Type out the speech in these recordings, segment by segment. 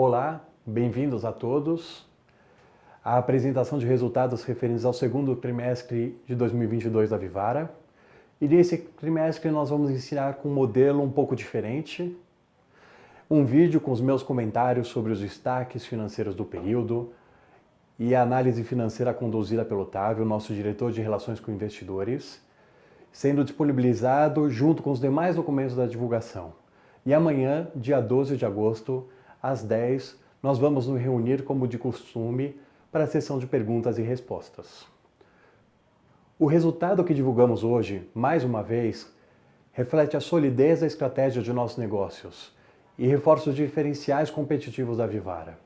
Olá, bem-vindos a todos à apresentação de resultados referentes ao segundo trimestre de 2022 da Vivara. E nesse trimestre nós vamos ensinar com um modelo um pouco diferente, um vídeo com os meus comentários sobre os destaques financeiros do período e a análise financeira conduzida pelo Otávio, nosso diretor de Relações com Investidores, sendo disponibilizado junto com os demais documentos da divulgação. E amanhã, dia 12 de agosto, às 10, nós vamos nos reunir como de costume para a sessão de perguntas e respostas. O resultado que divulgamos hoje, mais uma vez, reflete a solidez da estratégia de nossos negócios e reforça os diferenciais competitivos da Vivara.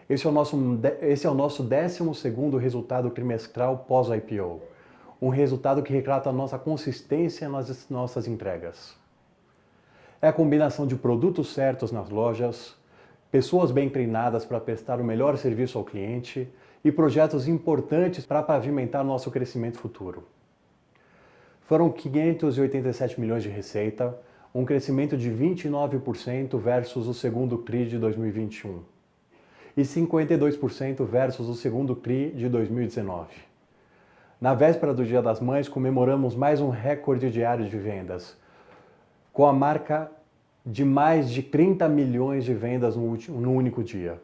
Esse é o nosso 12º resultado trimestral pós-IPO, um resultado que retrata a nossa consistência nas nossas entregas. É a combinação de produtos certos nas lojas, pessoas bem treinadas para prestar o melhor serviço ao cliente e projetos importantes para pavimentar nosso crescimento futuro. Foram 587 milhões de receita, um crescimento de 29% versus o segundo TRI de 2021 e 52% versus o segundo TRI de 2019. Na véspera do Dia das Mães, comemoramos mais um recorde diário de vendas, com a marca de mais de 30 milhões de vendas no único dia.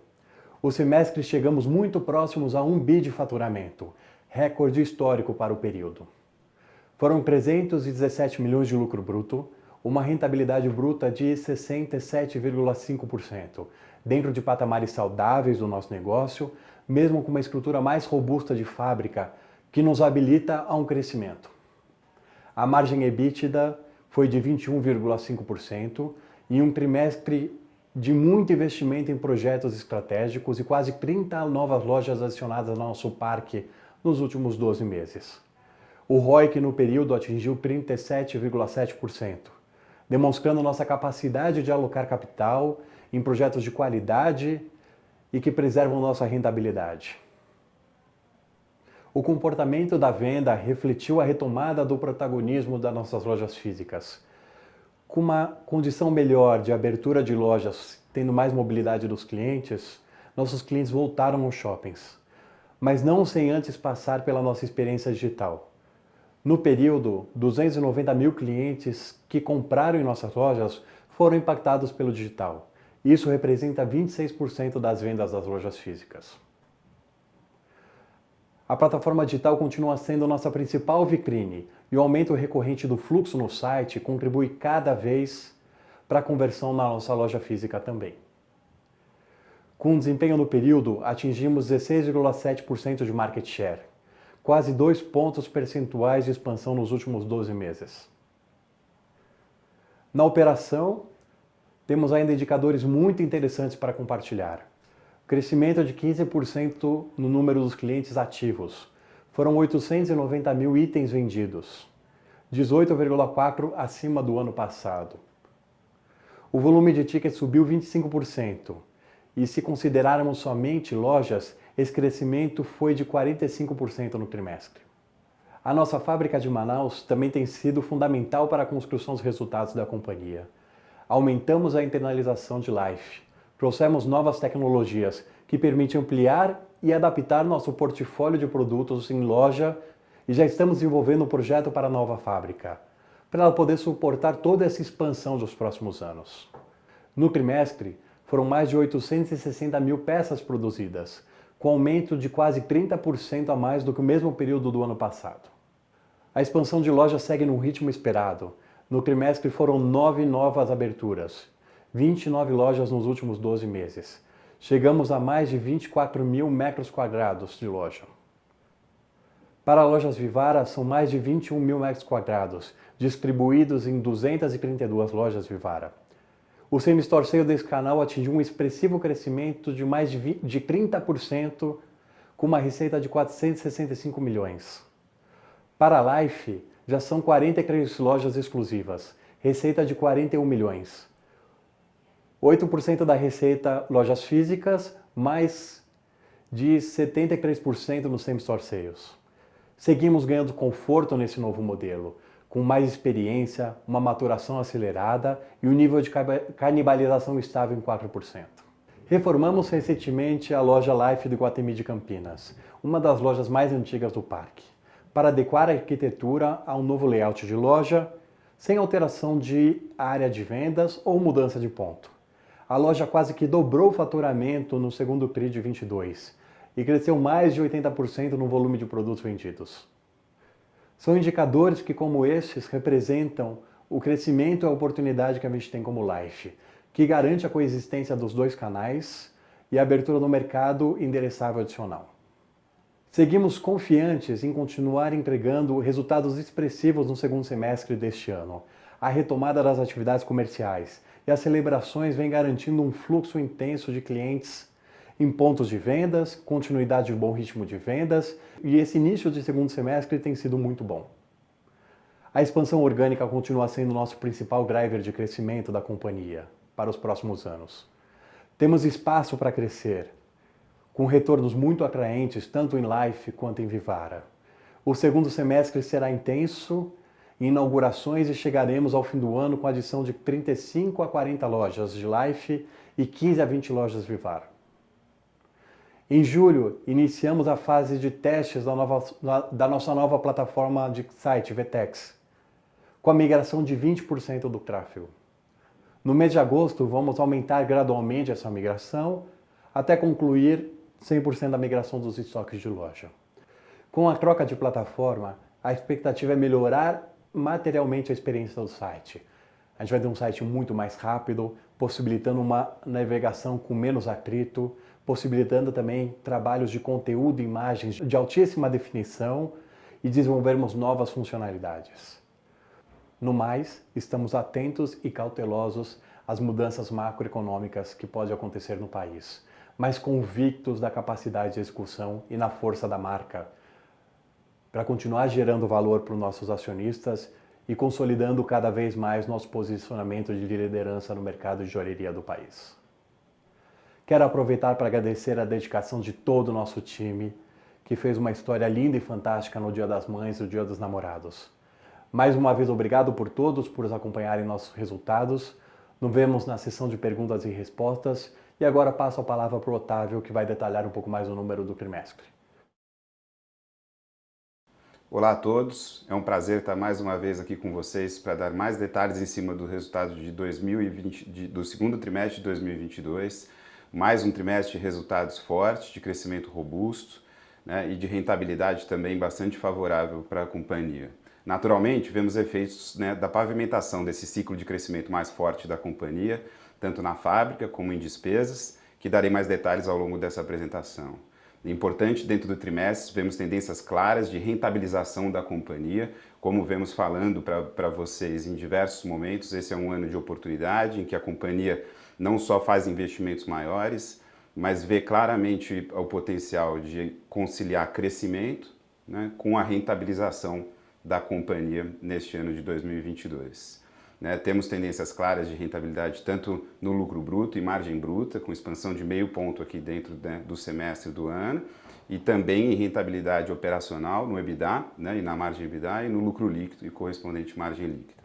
O semestre chegamos muito próximos a 1 bi de faturamento, recorde histórico para o período. Foram 317 milhões de lucro bruto, uma rentabilidade bruta de 67,5%, dentro de patamares saudáveis do nosso negócio, mesmo com uma estrutura mais robusta de fábrica, que nos habilita a um crescimento. A margem EBITDA foi de 21,5% e um trimestre de muito investimento em projetos estratégicos e quase 30 novas lojas adicionadas ao nosso parque nos últimos 12 meses. O ROIC no período atingiu 37,7%, demonstrando nossa capacidade de alocar capital em projetos de qualidade e que preservam nossa rentabilidade. O comportamento da venda refletiu a retomada do protagonismo das nossas lojas físicas. Com uma condição melhor de abertura de lojas, tendo mais mobilidade dos clientes, nossos clientes voltaram aos shoppings, mas não sem antes passar pela nossa experiência digital. No período, 290 mil clientes que compraram em nossas lojas foram impactados pelo digital. Isso representa 26% das vendas das lojas físicas. A plataforma digital continua sendo nossa principal vitrine e o aumento recorrente do fluxo no site contribui cada vez para a conversão na nossa loja física também. Com desempenho no período, atingimos 16,7% de market share, quase 2 pontos percentuais de expansão nos últimos 12 meses. Na operação, temos ainda indicadores muito interessantes para compartilhar. Crescimento de 15% no número dos clientes ativos. Foram 890 mil itens vendidos, 18,4% acima do ano passado. O volume de tickets subiu 25%, e se considerarmos somente lojas, esse crescimento foi de 45% no trimestre. A nossa fábrica de Manaus também tem sido fundamental para a construção dos resultados da companhia. Aumentamos a internalização de Life. Trouxemos novas tecnologias que permitem ampliar e adaptar nosso portfólio de produtos em loja e já estamos desenvolvendo um projeto para a nova fábrica, para ela poder suportar toda essa expansão dos próximos anos. No trimestre, foram mais de 860 mil peças produzidas, com aumento de quase 30% a mais do que o mesmo período do ano passado. A expansão de lojas segue no ritmo esperado. No trimestre foram 9 novas aberturas, 29 lojas nos últimos 12 meses. Chegamos a mais de 24 mil metros quadrados de loja. Para lojas Vivara, são mais de 21 mil metros quadrados, distribuídos em 232 lojas Vivara. O same-store sale desse canal atingiu um expressivo crescimento de mais de 30%, com uma receita de 465 milhões. Para a Life, já são 43 lojas exclusivas, receita de 41 milhões. 8% da receita lojas físicas, mais de 73% no same-store sales. Seguimos ganhando conforto nesse novo modelo, com mais experiência, uma maturação acelerada e um nível de canibalização estável em 4%. Reformamos recentemente a loja Life do Iguatemi de Campinas, uma das lojas mais antigas do parque, para adequar a arquitetura a um novo layout de loja, sem alteração de área de vendas ou mudança de ponto. A loja quase que dobrou o faturamento no segundo TRI de 22 e cresceu mais de 80% no volume de produtos vendidos. São indicadores que, como estes, representam o crescimento e a oportunidade que a gente tem como Life, que garante a coexistência dos dois canais e a abertura no mercado endereçável adicional. Seguimos confiantes em continuar entregando resultados expressivos no segundo semestre deste ano. A retomada das atividades comerciais e as celebrações vêm garantindo um fluxo intenso de clientes em pontos de vendas, continuidade de bom ritmo de vendas, e esse início de segundo semestre tem sido muito bom. A expansão orgânica continua sendo o nosso principal driver de crescimento da companhia para os próximos anos. Temos espaço para crescer, com retornos muito atraentes tanto em Life quanto em Vivara. O segundo semestre será intenso em inaugurações e chegaremos ao fim do ano com a adição de 35 a 40 lojas de Life e 15 a 20 lojas Vivara. Em julho, iniciamos a fase de testes da nossa nova plataforma de site, VTEX, com a migração de 20% do tráfego. No mês de agosto, vamos aumentar gradualmente essa migração até concluir 100% da migração dos estoques de loja. Com a troca de plataforma, a expectativa é melhorar materialmente a experiência do site. A gente vai ter um site muito mais rápido, possibilitando uma navegação com menos atrito, possibilitando também trabalhos de conteúdo e imagens de altíssima definição e desenvolvermos novas funcionalidades. No mais, estamos atentos e cautelosos às mudanças macroeconômicas que podem acontecer no país, mas convictos da capacidade de execução e na força da marca, para continuar gerando valor para os nossos acionistas e consolidando cada vez mais nosso posicionamento de liderança no mercado de joalheria do país. Quero aproveitar para agradecer a dedicação de todo o nosso time, que fez uma história linda e fantástica no Dia das Mães e no Dia dos Namorados. Mais uma vez, obrigado por todos por nos acompanharem nossos resultados. Nos vemos na sessão de perguntas e respostas. E agora passo a palavra para o Otávio, que vai detalhar um pouco mais o número do trimestre. Olá a todos, é um prazer estar mais uma vez aqui com vocês para dar mais detalhes em cima do resultado de 2020, do segundo trimestre de 2022. Mais um trimestre de resultados fortes, de crescimento robusto, né, e de rentabilidade também bastante favorável para a companhia. Naturalmente, vemos efeitos, né, da pavimentação desse ciclo de crescimento mais forte da companhia, tanto na fábrica como em despesas, que darei mais detalhes ao longo dessa apresentação. Importante, dentro do trimestre, vemos tendências claras de rentabilização da companhia, como vemos falando para vocês em diversos momentos. Esse é um ano de oportunidade em que a companhia não só faz investimentos maiores, mas vê claramente o potencial de conciliar crescimento, né, com a rentabilização da companhia neste ano de 2022. Né, temos tendências claras de rentabilidade tanto no lucro bruto e margem bruta, com expansão de 0,5 ponto aqui dentro, né, do semestre do ano, e também em rentabilidade operacional no EBITDA, né, e na margem EBITDA, e no lucro líquido e correspondente margem líquida.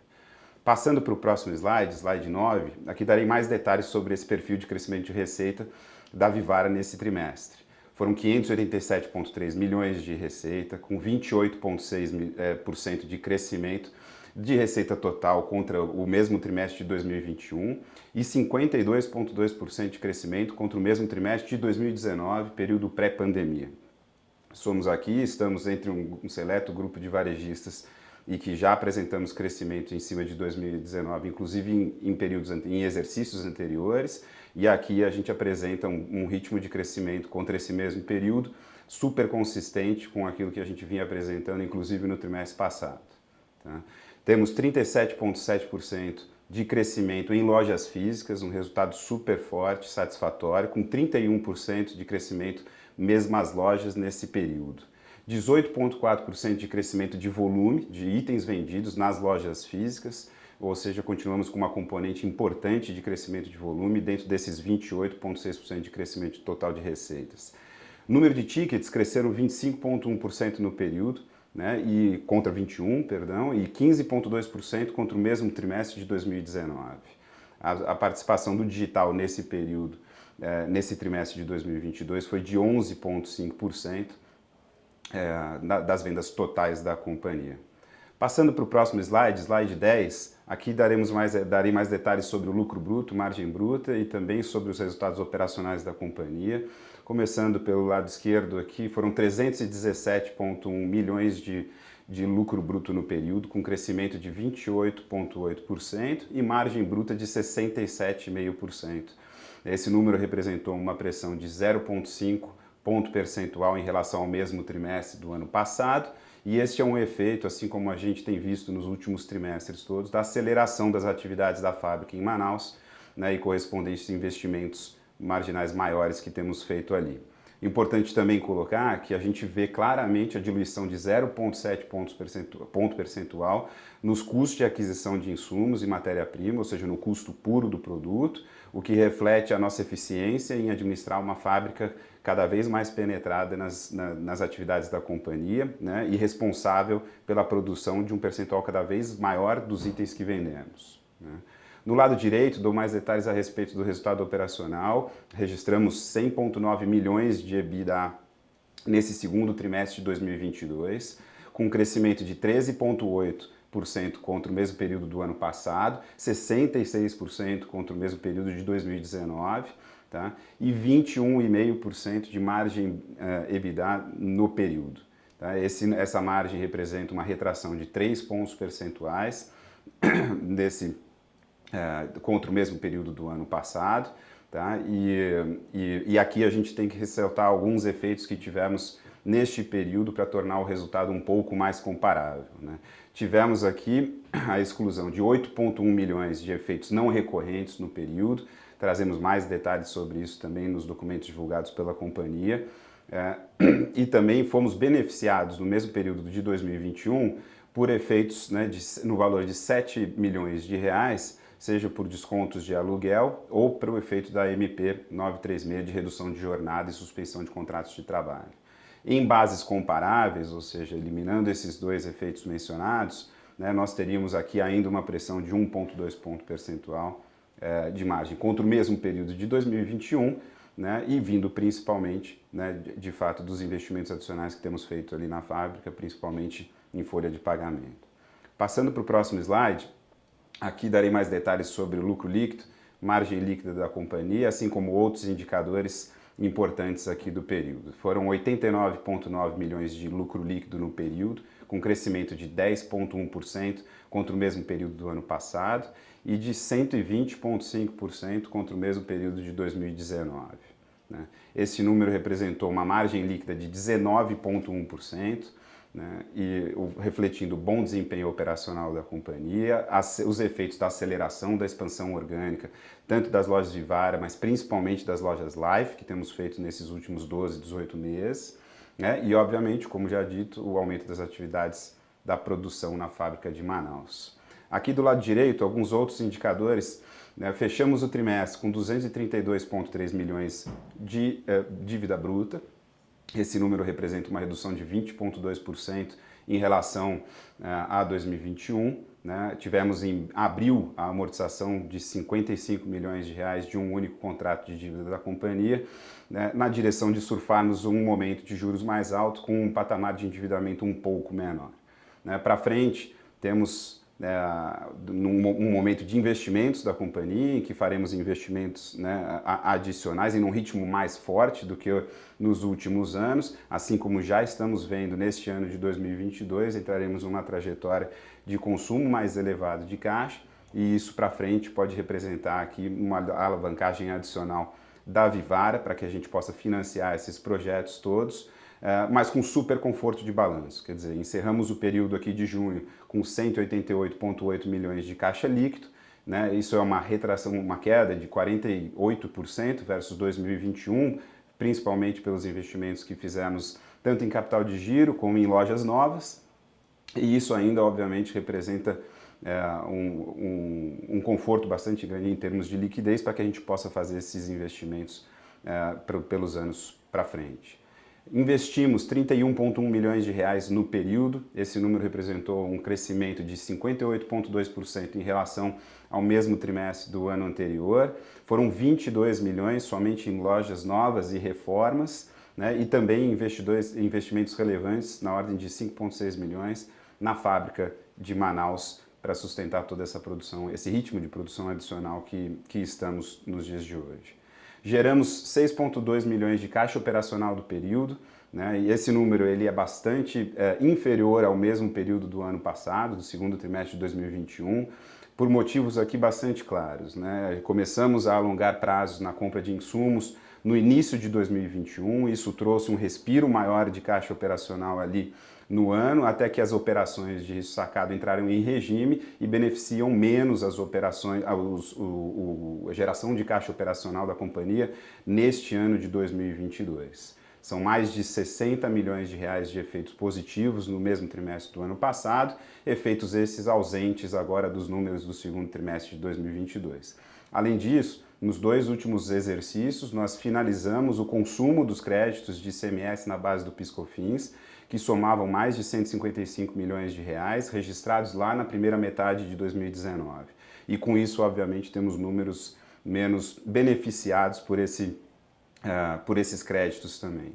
Passando para o próximo slide, slide 9, aqui darei mais detalhes sobre esse perfil de crescimento de receita da Vivara nesse trimestre. Foram 587,3 milhões de receita, com 28,6% de crescimento de receita total contra o mesmo trimestre de 2021 e 52,2% de crescimento contra o mesmo trimestre de 2019, período pré-pandemia. Somos aqui, estamos entre um seleto grupo de varejistas e que já apresentamos crescimento em cima de 2019, inclusive em exercícios anteriores, e aqui a gente apresenta um ritmo de crescimento contra esse mesmo período, super consistente com aquilo que a gente vinha apresentando, inclusive no trimestre passado. Tá? Temos 37,7% de crescimento em lojas físicas, um resultado super forte, satisfatório, com 31% de crescimento mesmas lojas nesse período. 18,4% de crescimento de volume de itens vendidos nas lojas físicas, ou seja, continuamos com uma componente importante de crescimento de volume dentro desses 28,6% de crescimento total de receitas. Número de tickets cresceram 25,1% no período, né, e contra 21, perdão, e 15,2% contra o mesmo trimestre de 2019. A participação do digital nesse período nesse trimestre de 2022 foi de 11,5% das vendas totais da companhia. Passando para o próximo slide, slide 10, aqui darei mais detalhes sobre o lucro bruto, margem bruta e também sobre os resultados operacionais da companhia. Começando pelo lado esquerdo aqui, foram 317,1 milhões de lucro bruto no período, com crescimento de 28,8% e margem bruta de 67,5%. Esse número representou uma pressão de 0,5 ponto percentual em relação ao mesmo trimestre do ano passado, e este é um efeito, assim como a gente tem visto nos últimos trimestres todos, da aceleração das atividades da fábrica em Manaus, né, e correspondentes investimentos marginais maiores que temos feito ali. Importante também colocar que a gente vê claramente a diluição de 0,7 ponto percentual nos custos de aquisição de insumos e matéria-prima, ou seja, no custo puro do produto, o que reflete a nossa eficiência em administrar uma fábrica cada vez mais penetrada nas atividades da companhia, né, e responsável pela produção de um percentual cada vez maior dos itens que vendemos, né. No lado direito, dou mais detalhes a respeito do resultado operacional. Registramos 100,9 milhões de EBITDA nesse segundo trimestre de 2022, com um crescimento de 13,8% contra o mesmo período do ano passado, 66% contra o mesmo período de 2019, tá? E 21,5% de margem EBITDA no período. Tá? Essa margem representa uma retração de 3 pontos percentuais contra o mesmo período do ano passado, tá? E aqui a gente tem que ressaltar alguns efeitos que tivemos neste período para tornar o resultado um pouco mais comparável, né? Tivemos aqui a exclusão de 8,1 milhões de efeitos não recorrentes no período, trazemos mais detalhes sobre isso também nos documentos divulgados pela companhia, e também fomos beneficiados no mesmo período de 2021 por efeitos, né, no valor de 7 milhões de reais, seja por descontos de aluguel ou pelo efeito da MP 936 de redução de jornada e suspensão de contratos de trabalho. Em bases comparáveis, ou seja, eliminando esses dois efeitos mencionados, né, nós teríamos aqui ainda uma pressão de 1,2 ponto percentual de margem contra o mesmo período de 2021, né, e vindo principalmente, né, de fato, dos investimentos adicionais que temos feito ali na fábrica, principalmente em folha de pagamento. Passando para o próximo slide, aqui darei mais detalhes sobre o lucro líquido, margem líquida da companhia, assim como outros indicadores importantes aqui do período. Foram 89,9 milhões de lucro líquido no período, com crescimento de 10,1% contra o mesmo período do ano passado e de 120,5% contra o mesmo período de 2019. Né? Esse número representou uma margem líquida de 19,1%, né, refletindo o bom desempenho operacional da companhia, os efeitos da aceleração da expansão orgânica, tanto das lojas Vivara, mas principalmente das lojas Life, que temos feito nesses últimos 12, 18 meses, né, e obviamente, como já dito, o aumento das atividades da produção na fábrica de Manaus. Aqui do lado direito, alguns outros indicadores, né, fechamos o trimestre com 232,3 milhões de dívida bruta. Esse número representa uma redução de 20,2% em relação a 2021. Né? Tivemos em abril a amortização de 55 milhões de reais de um único contrato de dívida da companhia, né, na direção de surfarmos um momento de juros mais alto com um patamar de endividamento um pouco menor. Né? Para frente, temos um momento de investimentos da companhia, em que faremos investimentos, né, adicionais em um ritmo mais forte do que nos últimos anos, assim como já estamos vendo neste ano de 2022, entraremos numa trajetória de consumo mais elevado de caixa, e isso para frente pode representar aqui uma alavancagem adicional da Vivara para que a gente possa financiar esses projetos todos, mas com super conforto de balanço. Quer dizer, encerramos o período aqui de junho com 188,8 milhões de caixa líquido, né? Isso é uma retração, uma queda de 48% versus 2021, principalmente pelos investimentos que fizemos tanto em capital de giro como em lojas novas, e isso ainda, obviamente, representa um conforto bastante grande em termos de liquidez para que a gente possa fazer esses investimentos pelos anos para frente. Investimos 31,1 milhões de reais no período. Esse número representou um crescimento de 58,2% em relação ao mesmo trimestre do ano anterior. Foram 22 milhões somente em lojas novas e reformas, né? E também investimentos relevantes na ordem de 5,6 milhões na fábrica de Manaus para sustentar toda essa produção, esse ritmo de produção adicional que estamos nos dias de hoje. Geramos 6,2 milhões de caixa operacional do período, né? E esse número ele é bastante inferior ao mesmo período do ano passado, do segundo trimestre de 2021, por motivos aqui bastante claros, né? Começamos a alongar prazos na compra de insumos no início de 2021, isso trouxe um respiro maior de caixa operacional ali no ano, até que as operações de risco sacado entraram em regime e beneficiam menos as operações, a geração de caixa operacional da companhia neste ano de 2022. São mais de 60 milhões de reais de efeitos positivos no mesmo trimestre do ano passado, efeitos esses ausentes agora dos números do segundo trimestre de 2022. Além disso, nos 2 últimos exercícios, nós finalizamos o consumo dos créditos de ICMS na base do PIS/COFINS, que somavam mais de 155 milhões de reais, registrados lá na primeira metade de 2019. E com isso, obviamente, temos números menos beneficiados por esses créditos também.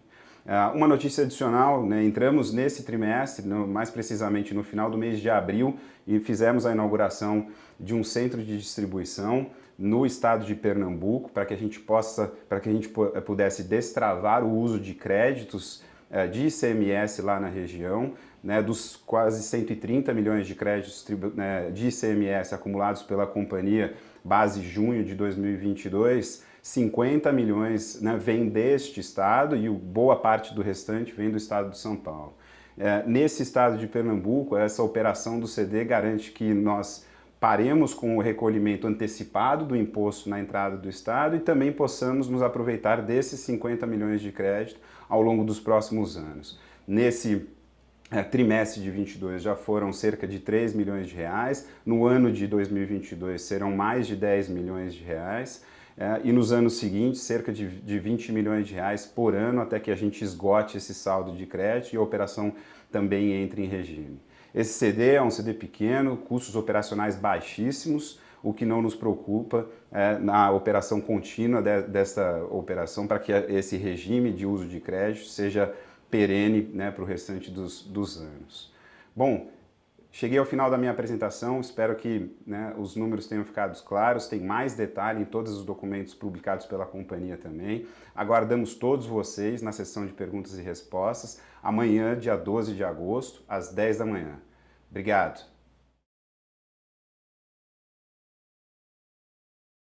Uma notícia adicional, né, entramos nesse trimestre, mais precisamente no final do mês de abril, e fizemos a inauguração de um centro de distribuição no estado de Pernambuco, para que a gente pudesse destravar o uso de créditos de ICMS lá na região, né, dos quase 130 milhões de créditos de ICMS acumulados pela companhia base junho de 2022, 50 milhões, né, vem deste estado e boa parte do restante vem do estado de São Paulo. Nesse estado de Pernambuco, essa operação do CD garante que nós paremos com o recolhimento antecipado do imposto na entrada do estado e também possamos nos aproveitar desses 50 milhões de crédito ao longo dos próximos anos. Nesse trimestre de 22 já foram cerca de 3 milhões de reais, no ano de 2022 serão mais de 10 milhões de reais, e nos anos seguintes cerca de 20 milhões de reais por ano até que a gente esgote esse saldo de crédito e a operação também entre em regime. Esse CD é um CD pequeno, custos operacionais baixíssimos, o que não nos preocupa na operação contínua desta operação para que esse regime de uso de crédito seja perene, né, para o restante dos anos. Bom, cheguei ao final da minha apresentação, espero que, né, os números tenham ficado claros, tem mais detalhe em todos os documentos publicados pela companhia também. Aguardamos todos vocês na sessão de perguntas e respostas, amanhã, dia 12 de agosto, às 10 da manhã. Obrigado.